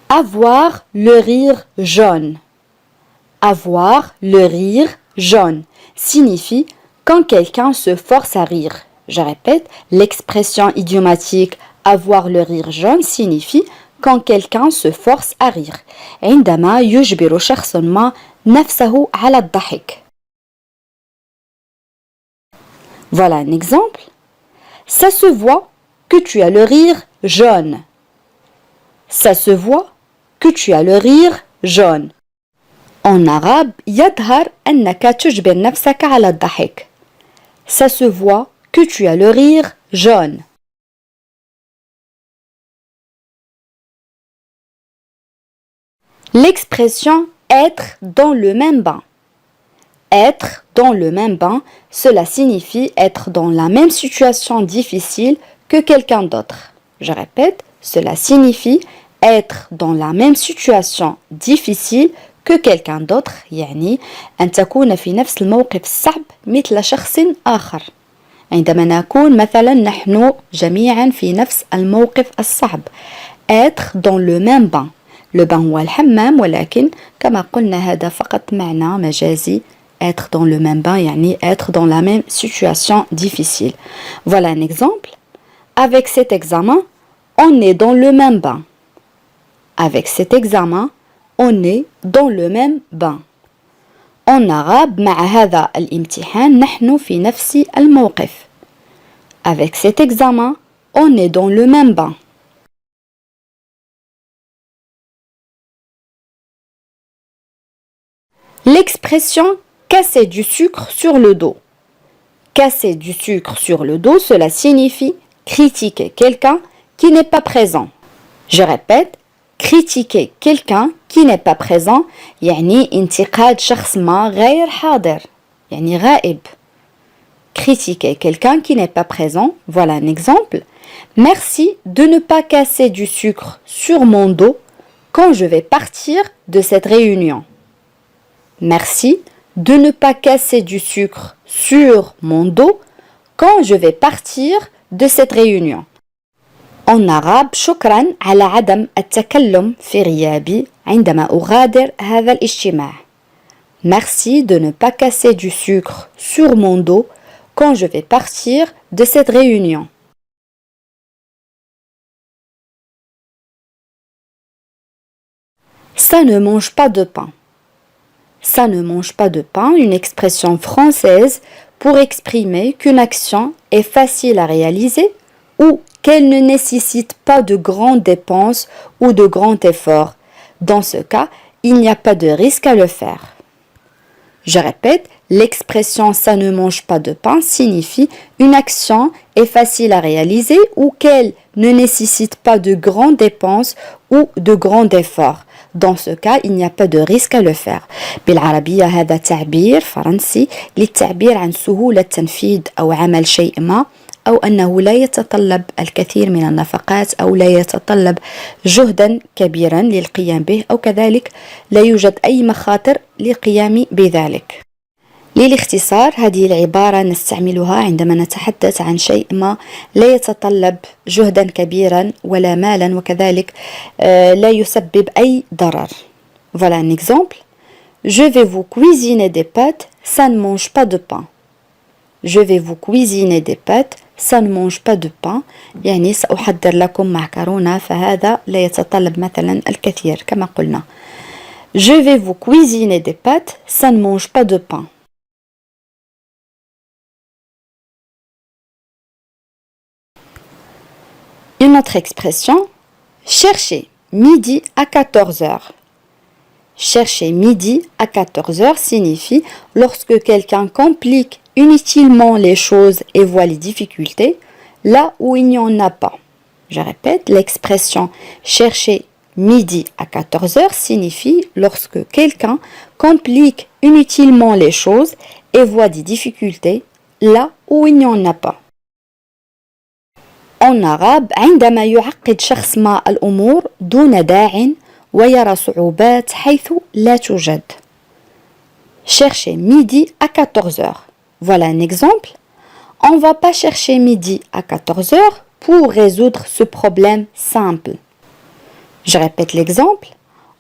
Avoir le rire jaune. Avoir le rire jaune signifie quand quelqu'un se force à rire. Je répète, l'expression idiomatique avoir le rire jaune signifie quand quelqu'un se force à rire. عندما يجبر شخص ما نفسه على الضحك. Voilà un exemple. Ça se voit que tu as le rire jaune. Ça se voit que tu as le rire jaune. En arabe, يظهر أنك تجبر نفسك على الضحك. Ça se voit que tu as le rire jaune. L'expression être dans le même bain. Être dans le même bain, cela signifie être dans la même situation difficile que quelqu'un d'autre. Je répète, cela signifie être dans la même situation difficile que quelqu'un d'autre. يعني أن تكون في نفس الموقف الصعب مثل شخص آخر. عندما نكون مثلا نحن جميعا في نفس الموقف الصعب. Être dans le même bain. Le bain هو الحمام ولكن كما قلنا هذا فقط معنى مجازي. Être dans le même bain يعني être dans la même situation difficile. Voilà un exemple. Avec cet examen, on est dans le même bain. Avec cet examen, on est dans le même bain. En arabe, مع هذا الامتحان نحن في نفس الموقف. Avec cet examen, on est dans le même bain. L'expression casser du sucre sur le dos. Casser du sucre sur le dos, cela signifie critiquer quelqu'un qui n'est pas présent. Je répète, critiquer quelqu'un qui n'est pas présent يعني انتقاد شخص ما غير حاضر يعني غائب. Critiquer quelqu'un qui n'est pas présent, voilà un exemple. Merci de ne pas casser du sucre sur mon dos quand je vais partir de cette réunion. Merci de ne pas casser du sucre sur mon dos quand je vais partir de cette réunion. En arabe, شكرا على عدم التكلم في غيابي عندما أغادر هذا الاجتماع. Merci de ne pas casser du sucre sur mon dos quand je vais partir de cette réunion. Ça ne mange pas de pain. Ça ne mange pas de pain, une expression française pour exprimer qu'une action est facile à réaliser ou qu'elle ne nécessite pas de grandes dépenses ou de grands efforts. Dans ce cas, il n'y a pas de risque à le faire. Je répète, l'expression « ça ne mange pas de pain » signifie une action est facile à réaliser ou qu'elle ne nécessite pas de grandes dépenses ou de grands efforts. Dans ce cas, il n'y a pas de risque à le faire. بالعربية هذا تعبير فرنسي للتعبير عن سهولة تنفيذ أو عمل شيء ما أو أنه لا يتطلب الكثير من النفقات أو لا يتطلب جهدا كبيرا للقيام به أو كذلك لا يوجد أي مخاطر للقيام بذلك. للاختصار هذه العبارة نستعملها عندما نتحدث عن شيء ما لا يتطلب جهدا كبيرا ولا مالا وكذلك لا يسبب أي ضرر. Voilà un exemple. Je vais vous cuisiner des pâtes, ça ne mange pas de pain. Je vais vous cuisiner des pâtes, ça ne mange pas de pain. يعني سأحضر لكم معكرونة فهذا لا يتطلب مثلا الكثير كما قلنا. Je vais vous cuisiner des pâtes, ça ne mange pas de pain. Une autre expression, chercher midi à 14h. Chercher midi à 14h signifie lorsque quelqu'un complique inutilement les choses et voit les difficultés là où il n'y en a pas. Je répète, l'expression chercher midi à 14h signifie lorsque quelqu'un complique inutilement les choses et voit des difficultés là où il n'y en a pas. En arabe, عندما يعقد شخص ما الأمور دون داع ويرى صعوبات حيث لا توجد. Chercher midi à 14h. Voilà un exemple. On ne va pas chercher midi à 14h pour résoudre ce problème simple. Je répète l'exemple.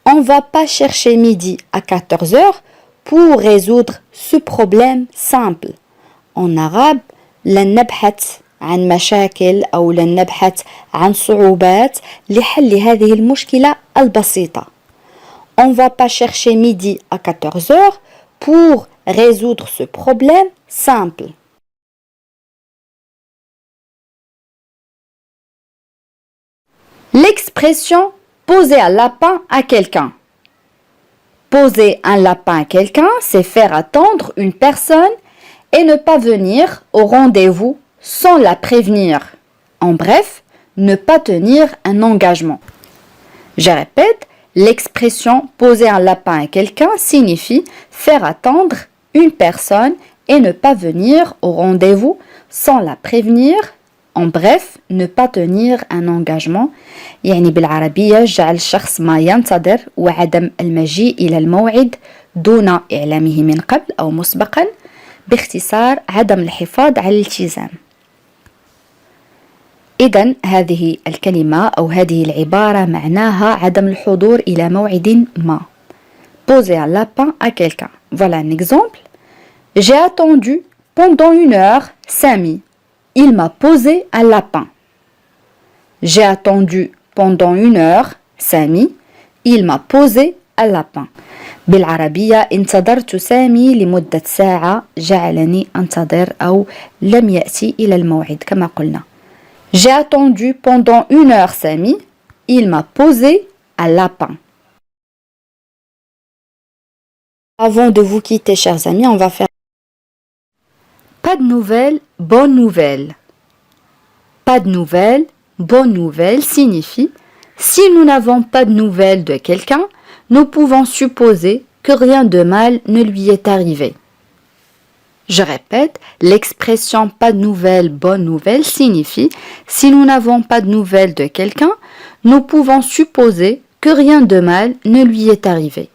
On ne va pas chercher midi à 14 heures pour résoudre ce problème simple. En arabe, لن نبحث عن مشاكل أو لن نبحث عن صعوبات لحل هذه المشكلة البسيطة. On ne va pas chercher midi à 14 heures pour résoudre ce problème simple. L'expression poser un lapin à quelqu'un. Poser un lapin à quelqu'un, c'est faire attendre une personne et ne pas venir au rendez-vous sans la prévenir. En bref, ne pas tenir un engagement. Je répète, l'expression poser un lapin à quelqu'un signifie faire attendre une personne et ne pas venir au rendez-vous sans la prévenir. En bref, ne pas tenir un engagement. يعني بالعربية جعل الشخص ما ينتظر وعدم المجيء إلى الموعد دون إعلامه من قبل أو مسبقا. باختصار عدم الحفاظ على الالتزام. إذن هذه الكلمة أو هذه العبارة معناها عدم الحضور إلى موعد ما. Poser un lapin à quelqu'un. Voilà un exemple. J'ai attendu pendant 1 heure Samy. Il m'a posé un lapin. J'ai attendu pendant 1 heure Samy. Il m'a posé un lapin. بالعربية انتظرت سامي لمدة ساعة جعلني أنتظر أو لم يأتي إلى الموعد كما قلنا. J'ai attendu pendant 1 heure Samy. Il m'a posé un lapin. Avant de vous quitter, chers amis, on va faire pas de nouvelles, bonne nouvelle. Pas de nouvelles, bonne nouvelle signifie si nous n'avons pas de nouvelles de quelqu'un, nous pouvons supposer que rien de mal ne lui est arrivé. Je répète, l'expression pas de nouvelles, bonne nouvelle signifie si nous n'avons pas de nouvelles de quelqu'un, nous pouvons supposer que rien de mal ne lui est arrivé.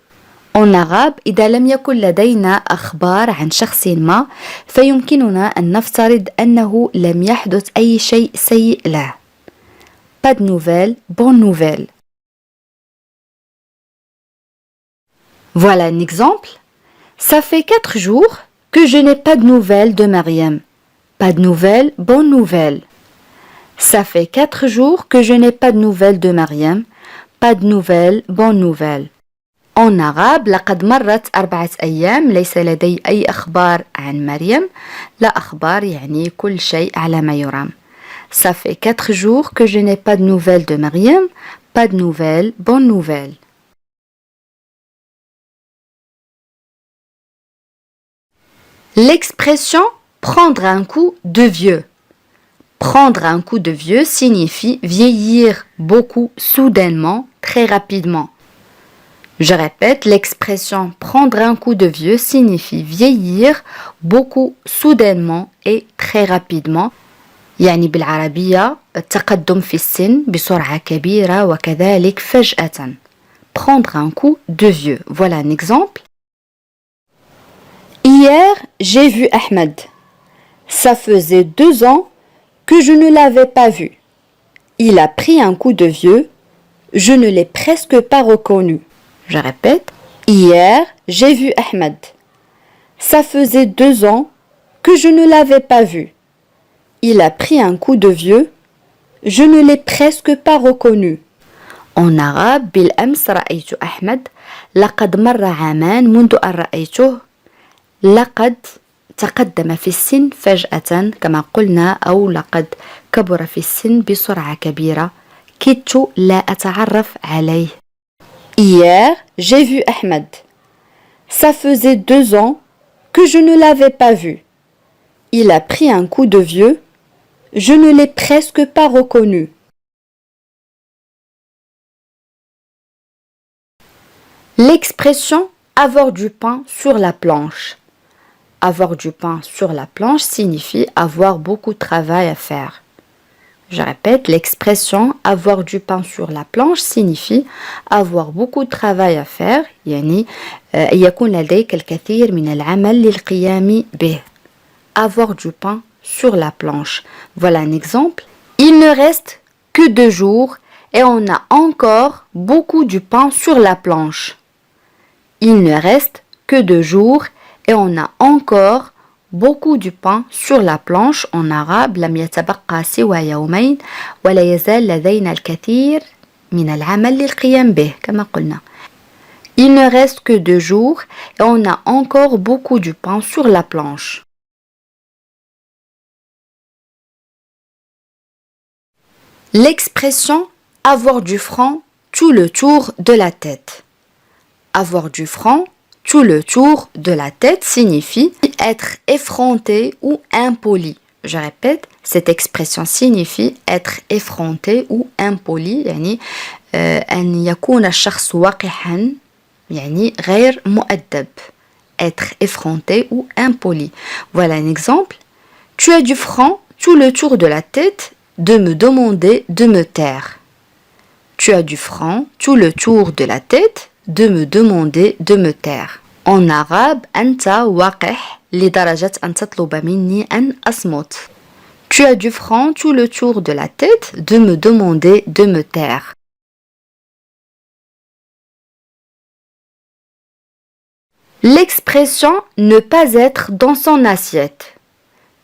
En arabe, إذا لم يكن لدينا أخبار عن شخص ما فيمكننا أن نفترض أنه لم يحدث أي شيء سيء له. Pas de nouvelles, bonne nouvelle. Voilà un exemple. Ça fait 4 jours que je n'ai pas de nouvelles de Mariam. Pas de nouvelles, bonne nouvelle. Ça fait 4 jours que je n'ai pas de nouvelles de Mariam. Pas de nouvelles, bonne nouvelle. En arabe, لقد مرت 4 أيام ليس لدي أي أخبار عن مريم. لا أخبار يعني كل شيء على ما يرام. Ça fait 4 jours que je n'ai pas de nouvelles de Mariam. Pas de nouvelles, bonne nouvelle. L'expression prendre un coup de vieux. Prendre un coup de vieux signifie vieillir beaucoup soudainement, très rapidement. Je répète, l'expression prendre un coup de vieux signifie vieillir beaucoup soudainement et très rapidement. يعني بالعربية التقدم في السن بسرعة كبيرة وكذلك فجأة. Prendre un coup de vieux. Voilà un exemple. Hier, j'ai vu Ahmed. Ça faisait 2 ans que je ne l'avais pas vu. Il a pris un coup de vieux. Je ne l'ai presque pas reconnu. Je répète. Hier, j'ai vu Ahmed. Ça faisait 2 ans que je ne l'avais pas vu. Il a pris un coup de vieux. Je ne l'ai presque pas reconnu. En arabe, بالأمس رأيت أحمد. لقد مر عامان منذ أن رأيته. لقد تقدم في السن فجأة كما قلنا أو لقد كبر في السن بسرعة كبيرة. كدت لا أتعرف عليه. Hier, j'ai vu Ahmed. Ça faisait 2 ans que je ne l'avais pas vu. Il a pris un coup de vieux. Je ne l'ai presque pas reconnu. L'expression avoir du pain sur la planche. Avoir du pain sur la planche signifie avoir beaucoup de travail à faire. Je répète, l'expression avoir du pain sur la planche signifie avoir beaucoup de travail à faire. يعني يكون لديك الكثير من العمل للقيام به. Avoir du pain sur la planche. Voilà un exemple. Il ne reste que 2 jours et on a encore beaucoup du pain sur la planche. Il ne reste que 2 jours et on a encore beaucoup du pain sur la planche. En arabe, لم يتبقى سوى يومين ولا يزال لدينا الكثير من العمل للقيام به كما قلنا. Il ne reste que 2 jours et on a encore beaucoup du pain sur la planche. L'expression avoir du franc tout le tour de la tête. Avoir du franc tout le tour de la tête signifie être effronté ou impoli. Je répète, cette expression signifie être effronté ou impoli. يعني أن يكون الشخص وقحا يعني غير مؤدب. Être effronté ou impoli. Voilà un exemple. Tu as du franc tout le tour de la tête de me demander de me taire. Tu as du franc tout le tour de la tête de me demander de me taire. En arabe, أنت وقح لدرجة أن تطلب مني أن أصمت. Tu as du franc tout le tour de la tête de me demander de me taire. L'expression ne pas être dans son assiette.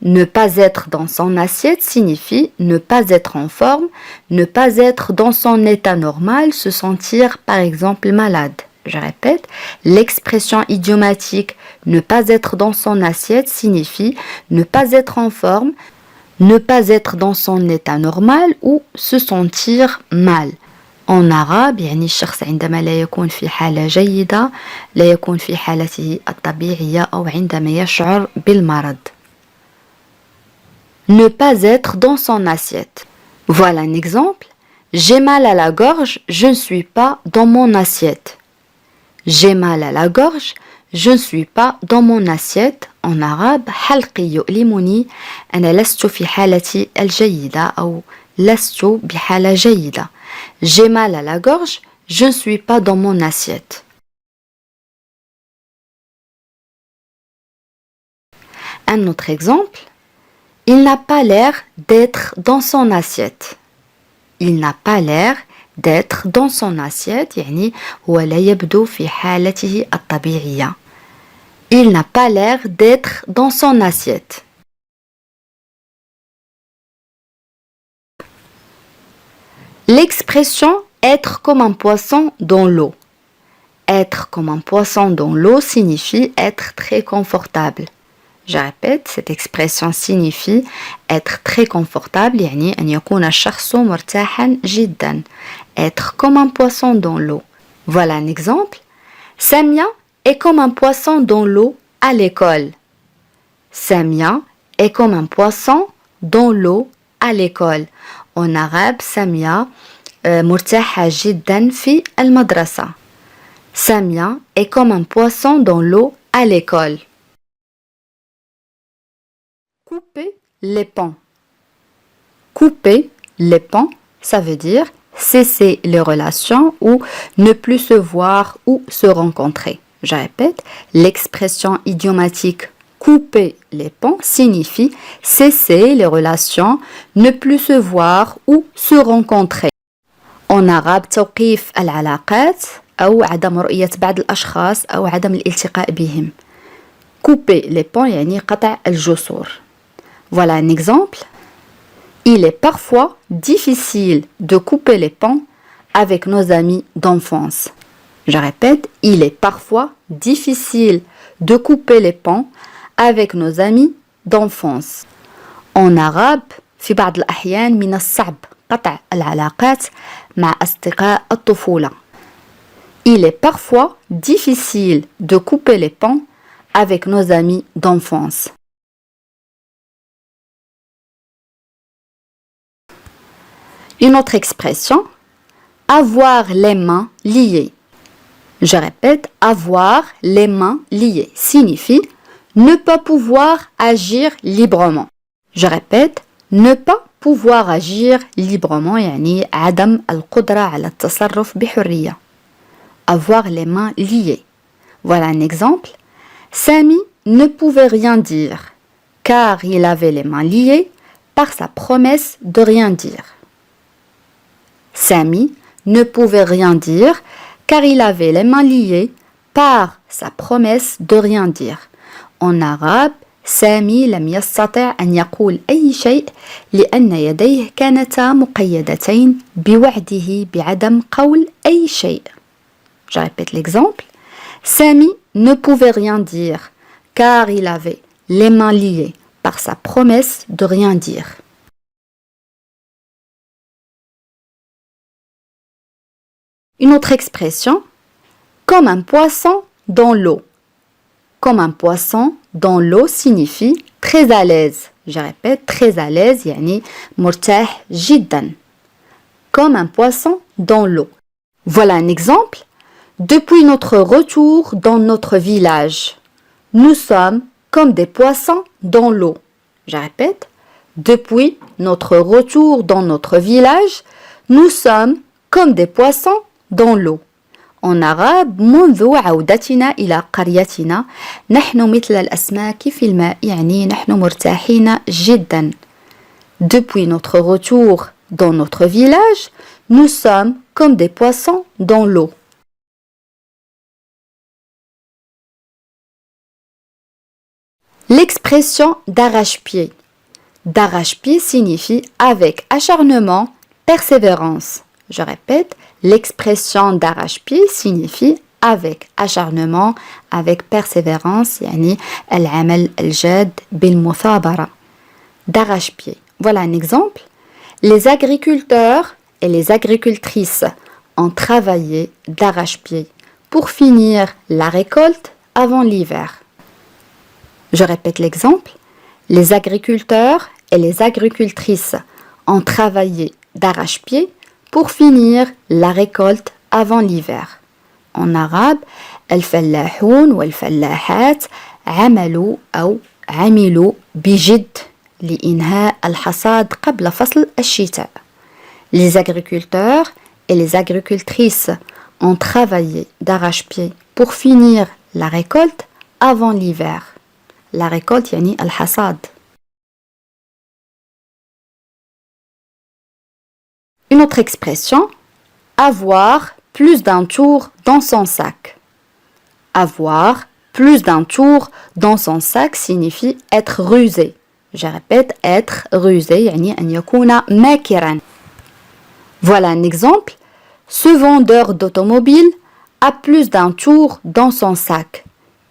Ne pas être dans son assiette signifie ne pas être en forme, ne pas être dans son état normal, se sentir par exemple malade. Je répète, l'expression idiomatique ne pas être dans son assiette signifie ne pas être en forme, ne pas être dans son état normal ou se sentir mal. En arabe يعني الشخص عندما لا يكون في حالة جيدة لا يكون في حالته الطبيعية أو عندما يشعر بالمرض. Ne pas être dans son assiette. Voilà un exemple. J'ai mal à la gorge, je ne suis pas dans mon assiette. J'ai mal à la gorge, je ne suis pas dans mon assiette. En arabe, حلقي يؤلمني أنا لست في حالتي الجيدة أو لست بحالة جيدة. J'ai mal à la gorge, je ne suis pas dans mon assiette. Un autre exemple. Il n'a pas l'air d'être dans son assiette. Il n'a pas l'air d'être dans son assiette يعني هو لا يبدو في حالته الطبيعية. Il n'a pas l'air d'être dans son assiette. L'expression être comme un poisson dans l'eau. Être comme un poisson dans l'eau signifie être très confortable. Je répète, cette expression signifie être très confortable يعني أن يكون الشخص مرتاحا جدا. Être comme un poisson dans l'eau. Voilà un exemple. Samia est comme un poisson dans l'eau à l'école. Samia est comme un poisson dans l'eau à l'école. En arabe, Samia مرتاحة جدا في المدرسة. Samia est comme un poisson dans l'eau à l'école. Couper les ponts. Couper les ponts, ça veut dire cesser les relations ou ne plus se voir ou se rencontrer. Je répète, l'expression idiomatique couper les ponts signifie cesser les relations, ne plus se voir ou se rencontrer. En arabe, توقيف العلاقات أو عدم رؤية بعض الأشخاص أو عدم الالتقاء بهم. Couper les ponts يعني قطع الجسور. Voilà un exemple. Il est parfois difficile de couper les ponts avec nos amis d'enfance. Je répète, il est parfois difficile de couper les ponts avec nos amis d'enfance. En arabe, في بعض الأحيان من الصعب قطع العلاقات مع أصدقاء الطفولة. Il est parfois difficile de couper les ponts avec nos amis d'enfance. Une autre expression, avoir les mains liées. Je répète, avoir les mains liées signifie ne pas pouvoir agir librement. Je répète, ne pas pouvoir agir librement يعني عدم القدرة على التصرف بحرية. Avoir les mains liées. Voilà un exemple. Sami ne pouvait rien dire car il avait les mains liées par sa promesse de rien dire. Sami ne pouvait rien dire car il avait les mains liées par sa promesse de rien dire. En arabe, سامي لم يستطع أن يقول أي شيء لأن يديه كانتا مقيدتين بوعده بعدم قول أي شيء. Je répète l'exemple. Sami ne pouvait rien dire car il avait les mains liées par sa promesse de rien dire. Une autre expression, comme un poisson dans l'eau. Comme un poisson dans l'eau signifie très à l'aise. Je répète, très à l'aise, yani مرتاح جدا. Comme un poisson dans l'eau. Voilà un exemple. Depuis notre retour dans notre village, nous sommes comme des poissons dans l'eau. Je répète, depuis notre retour dans notre village, nous sommes comme des poissons dans l'eau. En arabe, منذ عودتنا إلى قريتنا نحن مثل الأسماك في الماء يعني نحن مرتاحين جدا. Depuis notre retour dans notre village, nous sommes comme des poissons dans l'eau. L'expression d'arrache-pied. D'arrache-pied signifie avec acharnement, persévérance. Je répète, l'expression d'arrache-pied signifie avec acharnement, avec persévérance, يعني العمل الجاد بالمثابرة. D'arrache-pied. Voilà un exemple. Les agriculteurs et les agricultrices ont travaillé d'arrache-pied pour finir la récolte avant l'hiver. Je répète l'exemple. Les agriculteurs et les agricultrices ont travaillé d'arrache-pied pour finir la récolte avant l'hiver. En arabe, الفلاحون والفلاحات عملوا أو عملوا بجد لإنهاء الحصاد قبل فصل الشتاء. Les agriculteurs et les agricultrices ont travaillé d'arrache-pied pour finir la récolte avant l'hiver. La récolte يعني الحصاد. Une autre expression, avoir plus d'un tour dans son sac. Avoir plus d'un tour dans son sac signifie être rusé. Je répète, être rusé, يعني أن يكون ماكرا. Voilà un exemple. Ce vendeur d'automobile a plus d'un tour dans son sac.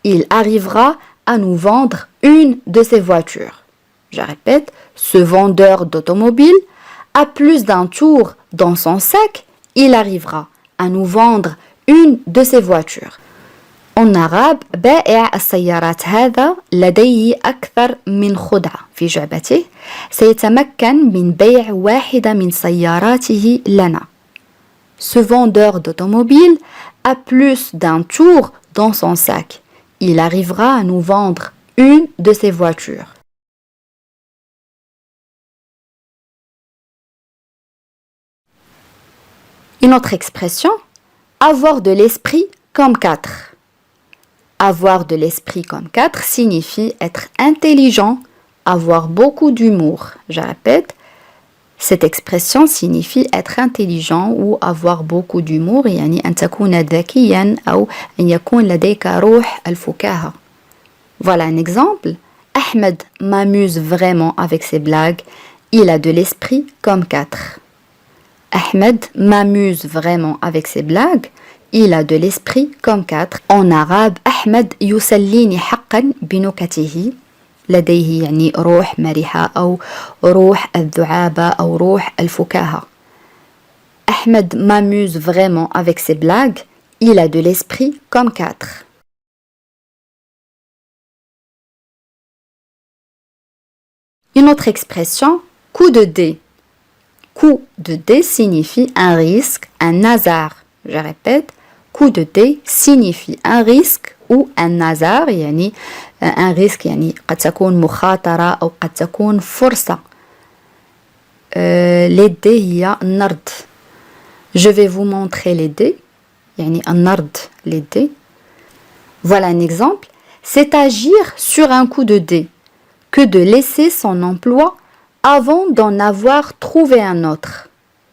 Il arrivera à nous vendre une de ses voitures. Je répète, ce vendeur d'automobile a plus d'un tour dans son sac, il arrivera à nous vendre une de ses voitures. En arabe, بائع السيارات هذا لديه أكثر من خدعة في جعبته سيتمكن من بيع واحدة من سياراته لنا. Ce vendeur d'automobile a plus d'un tour dans son sac. Il arrivera à nous vendre une de ses voitures. Une autre expression, avoir de l'esprit comme quatre. Avoir de l'esprit comme quatre signifie être intelligent, avoir beaucoup d'humour. Je répète, cette expression signifie être intelligent ou avoir beaucoup d'humour, يعني أن تكون ذكيا أو أن يكون لديك روح الفكاهة. Voilà un exemple. Ahmed m'amuse vraiment avec ses blagues. Il a de l'esprit comme quatre. Ahmed m'amuse vraiment avec ses blagues. Il a de l'esprit comme quatre. En arabe, Ahmed يسليني حقا بنكته. لديه يعني روح مرحة أو روح الذعابة أو روح الفكاهة. Ahmed m'amuse vraiment avec ses blagues. Il a de l'esprit comme quatre. Une autre expression, coup de dé. Coup de dé signifie un risque, un hasard. Je répète, coup de dé signifie un risque ou un hasard, يعني un risque يعني قد تكون مخاطرة أو قد تكون فرصة. Les dés هي النرد. Je vais vous montrer les dés. يعني النرد les dés. Voilà un exemple. C'est agir sur un coup de dé que de laisser son emploi avant d'en avoir trouvé un autre.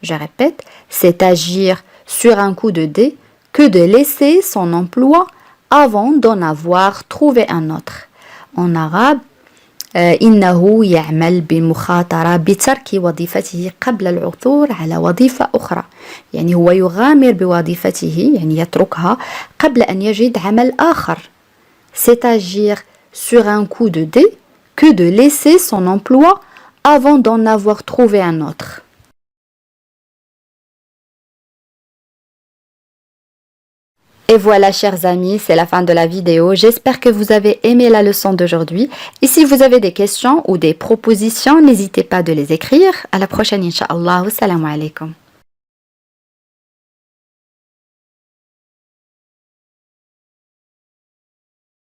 je répète, c'est agir sur un coup de dé que de laisser son emploi avant d'en avoir trouvé un autre. En arabe, إنه يعمل بمخاطرة بترك وظيفته قبل العثور على وظيفة أخرى. يعني هو يغامر بوظيفته يعني يتركها قبل أن يجد عمل آخر. C'est agir sur un coup de dé que de laisser son emploi avant d'en avoir trouvé un autre. Et voilà, chers amis, c'est la fin de la vidéo. J'espère que vous avez aimé la leçon d'aujourd'hui. Et si vous avez des questions ou des propositions, n'hésitez pas de les écrire. À la prochaine, Inch'Allah. Assalamu alaikum.